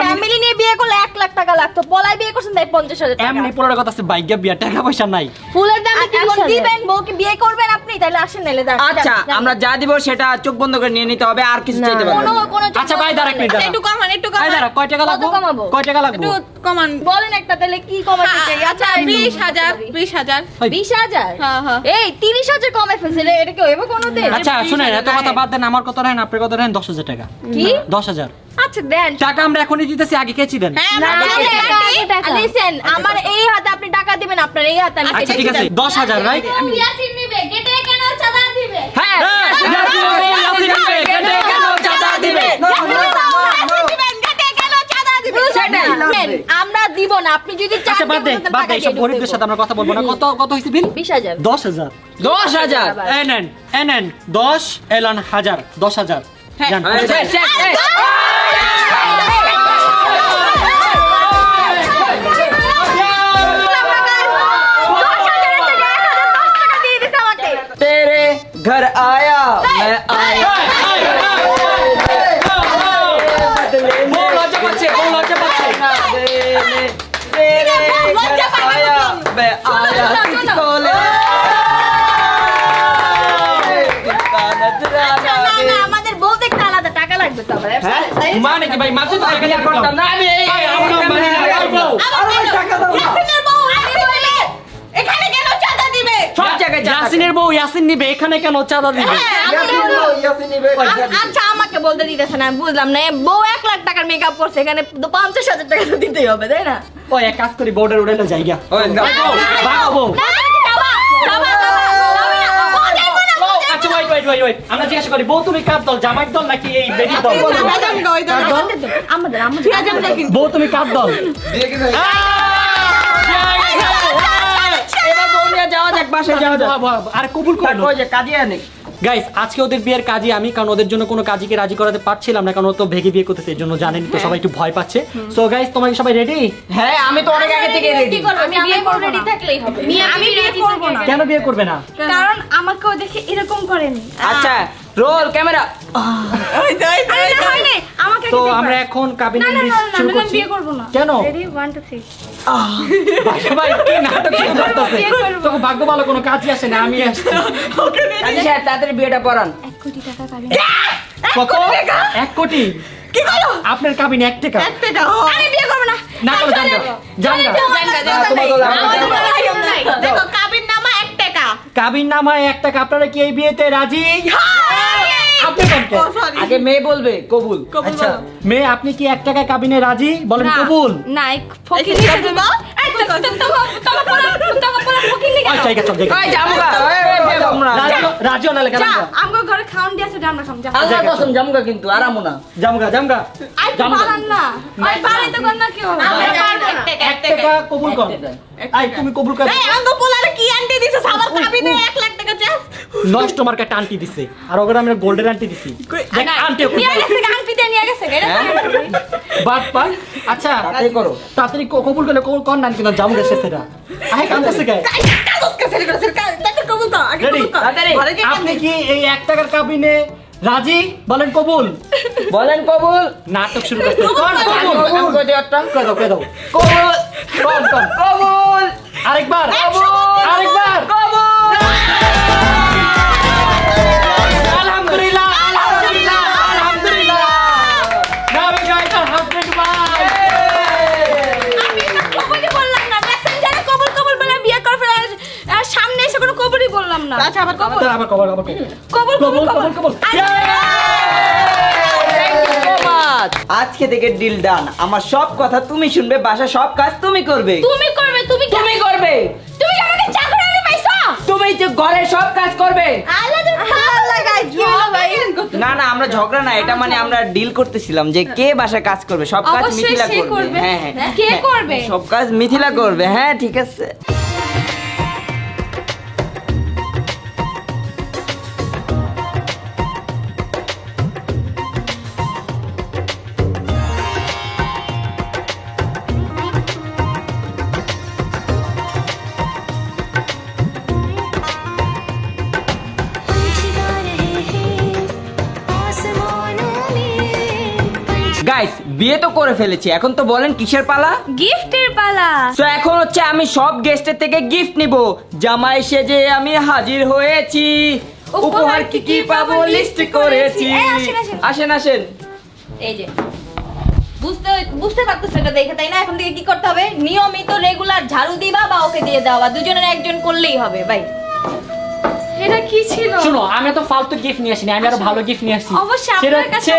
Family নিয়ে বিয়ে করলে 1 লাখ টাকা লাগতো, পলাই বিয়ে করছেন তাই 50,000 টাকা। এমনি পোলার কথা আছে, বাইগা বিয়া, টাকা পয়সা নাই। ফুলের দাম এখন দিবেন, বউকে বিয়ে করবেন আপনি, তাহলে আসেন নাইলে দাঁড়ান। আচ্ছা আমরা যা দিব সেটা চোখ বন্ধ করে নিয়ে নিতে হবে, আর কিছু চাইতে পারবো না। কোনো আচ্ছা ভাই দাঁড়া, এক মিনিট দাঁড়া। একটু কমান, একটু ভাই কমান, দাঁড়া, কয় টাকা লাগবে? কত কমাবো? কয় টাকা লাগবে? একটু কমান। বলেন একটা, তাহলে কি কমাতে চাই? আচ্ছা 20,000, 20,000। 20,000? হ্যাঁ, হ্যাঁ। এই 30,000 কমে ফেলছে, এটা কি হইব কোনোদিন? আচ্ছা শুনেন, এত কথা বাদ দেন, আমার কথা নেন, আপনার কথা নেন, 10,000 টাকা। কি? 10,000 আচ্ছা দেন। টাকা আমরা এখনই দিতেছি, আগে কেচি দেন। হ্যাঁ, না, আমরা আগে টাকা টাকা, দিই। আগে লিসেন, আমার এই হাতে আপনি টাকা দিবেন, আপনার এই হাতে আমি আচ্ছা কেটে ঠিক আছে, দিবেন। 10,000 রাইট? ইয়াসিন নিবে, গেটে কেন চাঁদা দিবে? হ্যাঁ আমরা দিব না, আপনি যদি চান আচ্ছা বাদ দে, দেবেন, বাদ দে, টাকা এইসব দিয়ে গরিবদের দেবো। সাথে আমরা কথা বলবো না। কত কত হইছে বিল? 20,000। 10,000। 10,000। এই নেন, এই নেন, 10 এলান 1000, 10,000 হ্যাঁ। জান। तेरे घर आया मैं आया বউ লজ্জা পাচ্ছে, বউ লজ্জা পাচ্ছে। तेरे घर आया मैं आया तुझको ले আমাদের বউ দেখতে আলাদা টাকা লাগবে তো আবার। মানে কি ভাই, মাঝে তো টাকা দিতে পারতাম না। ভাই, আমরা মানি না, ভাই, বউ। ইয়াসিনের বউ আমি বলে এখানে কেন চাঁদা দিবে? সব জায়গায় ইয়াসিনের বউ ইয়াসিন নিবে, এখানে কেন চাঁদা দিবে? আচ্ছা আমাকে বলতে দিতেছে না, বুঝলাম না। বউ 1 লাখ টাকার মেকআপ করছে, এখানে তো 50,000 টাকা তো দিতেই হবে, তাই না? ওই এক কাজ করি, বউটার উড়াইলে যাইগা। ওই না বাবা বউ। আচ্ছা ওয়েট, আমরা জিজ্ঞাসা করি, বউ তুমি কার দল, জামাইয়ের দল নাকি এই বেটির দল? কার দল? আমাদের বউ তুমি কার দল? এবার বউ নিয়ে যাওয়া যাক, বাসায় যাওয়া যাক। আরে কবুল করো। ওই যে কাজে আনে গাইস আজকে ওদের বিয়ের কাজী আমি, কারণ ওদের জন্য কোনো কাজীকে রাজি করাতে পারছিলাম না, কারণ ও তো ভেগে বিয়ে করতেছে, এর জন্য জানেনই তো সবাই একটু ভয় পাচ্ছে। সো গাইস তোমরা কি সবাই রেডি? হ্যাঁ আমি তো অনেক আগে থেকে রেডি। আমি বিয়ে করব রেডি থাকলেই হবে। আমি বিয়ে করব না, কেন বিয়ে করবে না? কারণ আমাকেও দেখে এরকম করেনি। আচ্ছা রোল ক্যামেরা। আমাকে তো আমরা এখন কাবিন শুরু করছি। কেন? রেডি 1 2 3 ভাই কি নাটক শুরু করতেছে? তো ভাগ্য ভালো কোনো কাজই আসে না, আমি আসছি। কাজী সাহেব তাড়াতাড়ি বিয়েটা পড়ান। 1 কোটি টাকা কাবিন। কত? 1 কোটি? কি করো? আপনার কাবিন 1 টাকা? আমি বিয়ে করব না। না করো, জানগা জানগা। দেখো কাবিন নামা 1 টাকা। কাবিন নামায় 1 টাকা, আপনারা কি এই বিয়েতে রাজি? আপনি কোনটা? আগে মেয়ে বলবে কবুল। আচ্ছা মেয়ে আপনি কি 1 টাকায় কাবিনে রাজি? বলেন কবুল। না ফকির হিসেবে তোমার ফকির লিখে আচ্ছা ঠিক আছে, সব জায়গায়। ওই জামুগা ওই তোমরা রাজি হলে কেন? আমগো ঘরে খাওন দিয়েছে আমরা খাম যা। আল্লাহ কসম জামুগা কিন্তু আরামও না। জামগা জামগা। আই পারান না। আই পারে তো কোন না কি হবে? আমরা পারবো না। 1 টাকা কবুল কর। আই তুমি কবুল কর। এই আঙ্গ পোলারে কি আন্টি দিছে, আমার কাবিনে 1 লাখ টাকা চাস। নষ্ট মার্কা টান্টি দিছে, আর ওগরে আমি গোল্ডেন আন্টি দিছি। দেখ আন্টি নিয়ে গেছে গান পিতে নিয়ে গেছে রে। But but. আচ্ছা তাড়াতাড়ি করো। তাড়াতাড়ি কবুল করলে কর না কিন্তু জামগা শেষেরা। আই কাঁদতেছে কে? রেডি? তাড়াতাড়ি আপনি কি এই 1 টাকার কাবিনে রাজি? বলেন কবুল। বলেন কবুল। নাটক শুরু করতে কোন কবুল কবুল কই দিও একটা কই দাও কই দাও কবুল কোন কোন কবুল আরেকবার আরেকবার আলহামদুলিল্লাহ আলহামদুলিল্লাহ আলহামদুলিল্লাহ নারে গাইতার হাজবেন্ড ভাই আমি তো কবুলই বললাম না, মেসেঞ্জারে কবুল কবুল বলে বিয়ে করে ফেলে আর সামনে এসে কোনো কবুলই বললাম না। আচ্ছা আবার কবুল। আবার কবুল কবুল কবুল কবুল কবুল আজকে থেকে ডিল ডান। আমার সব কথা তুমি শুনবে, বাসা সব কাজ তুমি করবে। তুমি করবে, তুমি কি তুমি করবে। তুমি আমাকে চাকরি আনি পাইছো? তুমি যে ঘরের সব কাজ করবে। আল্লাহ গাইস কি হলো ভাই? না না আমরা ঝগড়া না, এটা মানে আমরা ডিল করতেছিলাম যে কে বাসায় কাজ করবে। সব কাজ অবশ্যই মিথিলা সে করবে। করবে। হ্যাঁ হ্যাঁ কে করবে? সব কাজ মিথিলা করবে। হ্যাঁ ঠিক আছে। গাইস বিয়ে তো করে ফেলেছি, এখন তো বলেন কিসের পালা? গিফটের পালা। তো এখন হচ্ছে আমি সব গেস্টের থেকে গিফট নিব। জামাই সেজে আমি হাজির হয়েছি, উপহার কি কি পাবো লিস্ট করেছি। এই, আসেন, আসেন। আসেন আসেন। এই যে বুঝতে পারতেছো এটা দেখে, তাই না? এখন থেকে কি করতে হবে? নিয়মিত রেগুলার ঝাড়ু দিবা বা ওকে দিয়ে দেওয়া, দুজনের একজন করলেই হবে ভাই। এটা কি ছিল? শোনো, আমি তো ফালতু গিফট নিয়ে আসিনি, আমি আরো ভালো গিফট নিয়ে আসছি। অবশ্যই সেটা আপনার কাছে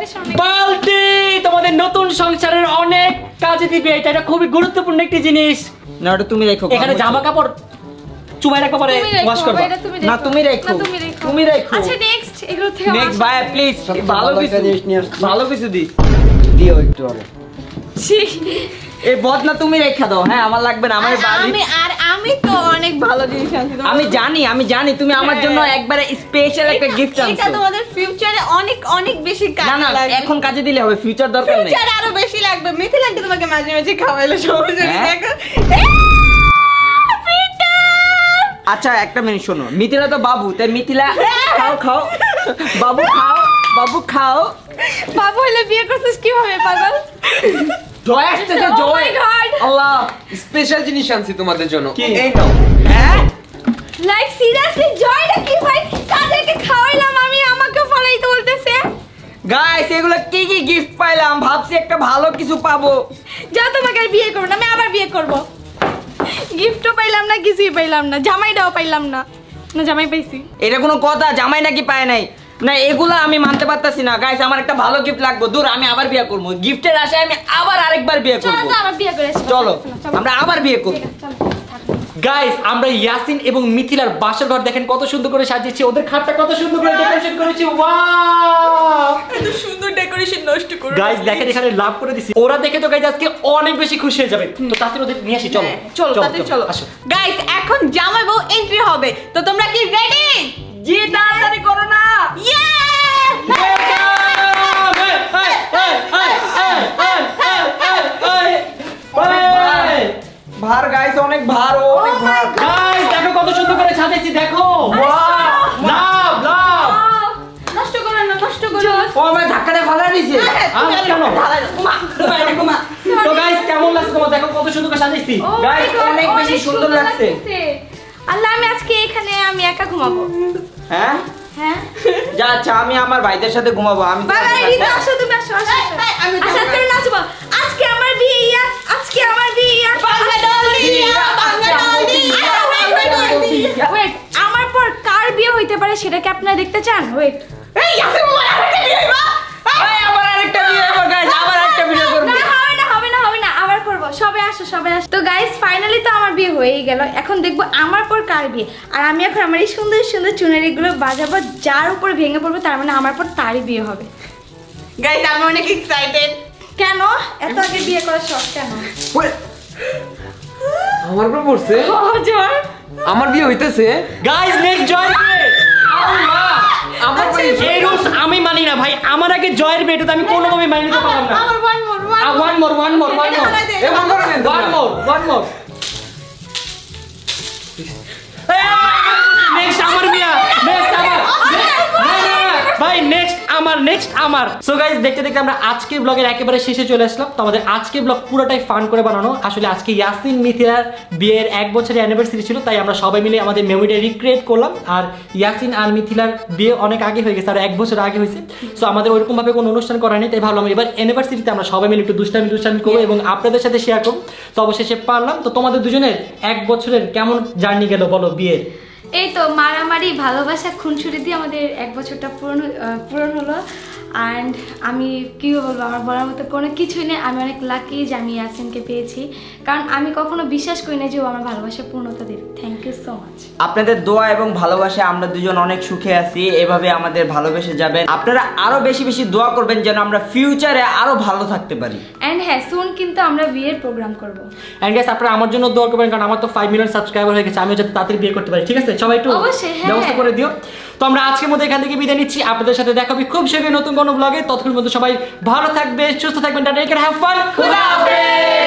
হচ্ছে অনেক বালতি। তোমাদের নতুন সংসারের অনেক কাজে দিবে, এটা খুবই গুরুত্বপূর্ণ একটি জিনিস। না ওটা তুমি রেখো। এখানে জামা কাপড় চুমাই রাখবা পরে তুমি রেখো, ওয়াশ করবা। এটা তুমি না রেখো। তুমি রেখো। না, তুমি রেখো। তুমি রেখো। আচ্ছা নেক্সট এগুলো থেকে নেক্সট ভাই প্লিজ ভালো ভালো কিছু একটা জিনিস নিয়ে আসছি। ভালো কিছু দিস। দিও একটু আগে। এই বদনা তুমি রেখা দাও। হ্যাঁ আমার লাগবে না, আমার বাড়ি। আমি তো অনেক ভালো জিনিস আনছি। আমি জানি তুমি আমার জন্য একবারে স্পেশাল একটা গিফট এটা আনছো। তোমাদের ফিউচারে অনেক অনেক বেশি না কাজে না লাগবে। এখন কাজে দিলে হবে, ফিউচার দরকার নেই। ফিউচারে আরো বেশি লাগবে। মিথিল আন্টি তোমাকে মাঝে মাঝে খাওয়াইলে সমস্যা নেই। হ্যাঁ? দেখো আচ্ছা একটা মিনিট শোনো, মিথিলা তো বাবু, তাই মিথিলা খাও খাও, বাবু খাও, বাবু খাও। বাবু হলে বিয়ে করছিস কিভাবে পাগল? জয় আসতেছে, Oh Joy. my God! Allah, special জিনিস আনছি তোমাদের জন্য। কি? এই নাও। হ্যাঁ লাইক সিরিয়াসলি জয়টা কি ভাই? তাদেরকে খাওয়াইলাম আমি, আমাকে ফলাইতে বলতেছে। গাইস এগুলো কি কি গিফট পাইলাম, ভাবছি একটা ভালো কিছু পাবো। যা তোমাকে আর বিয়ে করবো না, আমি আবার বিয়ে করব। গিফটও পাইলাম না, কিছুই পাইলাম না, জামাইটাও পাইলাম না। না জামাই পাইছি। এটা কোনো কথা? জামাই নাকি পায় নাই? না এগুলো আমি মানতে পারতাছি না গাইস, আমার একটা ভালো গিফট লাগবে। দূর, আমি আবার বিয়ে করবো, গিফটের আশায় আমি আবার আরেকবার বিয়ে চলো করবো। তো আবার বিয়ে করে আসি। চলো আমরা আবার বিয়ে করবো। চলো। গাইস, আমরা ইয়াসিন এবং মিথিলার বাসর ঘর দেখেন কত সুন্দর করে সাজিয়েছি, ওদের খাটটা কত সুন্দর করে ডেকোরেশন করেছি। ওয়াও! এত সুন্দর ডেকোরেশন নষ্ট করে গাইস দেখেন এখানে লাভ করে দিছি, ওরা দেখে তো গাইস আজকে অনেক বেশি খুশি হয়ে যাবে। তো তাড়াতাড়ি ওদের নিয়ে আসি, চলো চলো তাড়াতাড়ি চলো। আসো। গাইস এখন জামাই বউ এন্ট্রি হবে, তো তোমরা কি রেডি? জি তাড়াতাড়ি করো না। ইয়ে! ভার গাইস, অনেক ভার, অনেক ভার। গাইস দেখো কত সুন্দর করে সাজিয়েছি, দেখো। লাভ লাভ। নষ্ট করো না, নষ্ট করো না। ও আমার ধাক্কা দিয়ে ফালা দিছে। আজ কেন? ঘুমা, ঘুমা। তো গাইস কেমন লাগছে তোমার? দেখো কত সুন্দর করে সাজিয়েছি। Oh my Guys, God, অনেক বেশি সুন্দর লাগছে। আল্লাহ, আমি আজকে এখানে আমি একা ঘুমাবো। হ্যাঁ হ্যাঁ যা, আচ্ছা আমি আমার ভাইদের সাথে ঘুমাবো। আমি তো বাবা আজকে রিদা, রাতে- আসো তুমি, আসো আসো আসো। আমি আচ্ছা আজকে আমি নাচবো। আজকে আমার বিয়ে ইয়া, আজকে আমার বিয়ে ইয়া। ওয়েট, আমার পর কার বিয়ে হইতে পারে সেটা কি আপনারা দেখতে চান? ওয়েট, এই, আবার আরেকটা বিয়ে হইবো guys, আবার একটা ভিডিও করবো। না হবে না, হবে না, হবে না, আবার করব। সবাই আসো, সবাই আসো। তো গাইস ফাইনালি তো আমার বিয়ে হয়েই গেল, এখন দেখবো আমার পর কার বিয়ে। আর আমি এখন আমার এই সুন্দর সুন্দর চুনারিগুলো বাজাবো, যার উপর ভেঙে পড়বে তার মানে আমার পর তারই বিয়ে হবে। গাইস আমি অনেক এক্সাইটেড। কেন এত আগে বিয়ে করার শখ কেন? আমার উপর পড়ছে, আমার বিয়ে হইতেছে। গাইস নেক্সট জয়ের বিয়ে। আমার এই রুলস আমি মানি না ভাই, আমার আগে জয়ের বিয়ে, এটা তো আমি কোনোভাবে মানি নিতে পারলাম না। আমার one more one more one more one more এ মন করে নেন one more one more. Next আমার বিয়া, নেক্সট আমার, ভাই নেক্সট আমার। সো গাইস দেখতে দেখতে আমরা আজকের ব্লগের একেবারে শেষে চলে আসলাম। তো আমাদের আজকের ব্লগ পুরোটাই ফান করে বানানো। আসলে আজকে ইয়াসিন মিথিলার বিয়ের 1 বছরের অ্যানিভার্সারি ছিল, তাই আমরা সবাই মিলে আমাদের মেমোরিটা রিক্রিয়েট করলাম। আর ইয়াসিন আর মিথিলার বিয়ে অনেক আগে হয়ে গেছে, আর 1 বছর আগে হয়েছে। সো আমাদের ওইরকম ভাবে কোনো অনুষ্ঠান করা নেই, তাই ভাবলাম এবার অ্যানিভার্সারিতে আমরা সবাই মিলে একটু দুষ্টামি করবো এবং আপনাদের সাথে শেয়ার করবো। তো অবশেষে পারলাম। তো তোমাদের দুজনের 1 বছরের কেমন জার্নি গেল বলো বিয়ের? এই তো মারামারি ভালোবাসা খুনসুটি দিয়ে আমাদের 1 বছরটা পূরণ হলো। অ্যান্ড আমি কী বলবো, আমার বলার মতো কোনো কিছুই নেই। আমি অনেক লাকি যে আমি ইয়াসিনকে পেয়েছি, কারণ আমি কখনো বিশ্বাস করি না যে ও আমার ভালোবাসা পূর্ণতা দেবে। Thank you so much. আপনাদের দোয়া এবং ভালোবাসা আমরা দুজন অনেক সুখে আছি, এভাবে আমাদের ভালোবেসে যাবেন। আপনারা আরো বেশি বেশি দোয়া করবেন যেন আমরা ফিউচারে আরো ভালো থাকতে পারি। অ্যান্ড হ্যাঁ, সুন কিন্তু আমরা বিয়ের প্রোগ্রাম করব। এন্ড গাইস আপনারা আমার জন্য দোয়া করবেন, কারণ আমার তো 5 মিলিয়ন সাবস্ক্রাইবার হয়ে গেছে, আমিও যাতে তাড়াতাড়ি বিয়ে করতে পারি। ঠিক আছে, সবাই একটু অবশ্যই, হ্যাঁ। ব্যবস্থা করে দিও। তো আমরা আজকের মধ্যে এখান থেকে বিদায় নিচ্ছি, আপনাদের সাথে দেখা হবে খুব শীঘ্রই নতুন কোনো ব্লগে। ততক্ষণ পর্যন্ত সবাই ভালো থাকবে, সুস্থ থাকবেন, টাটা, হ্যাভ ফান, খুদা হাফেজ।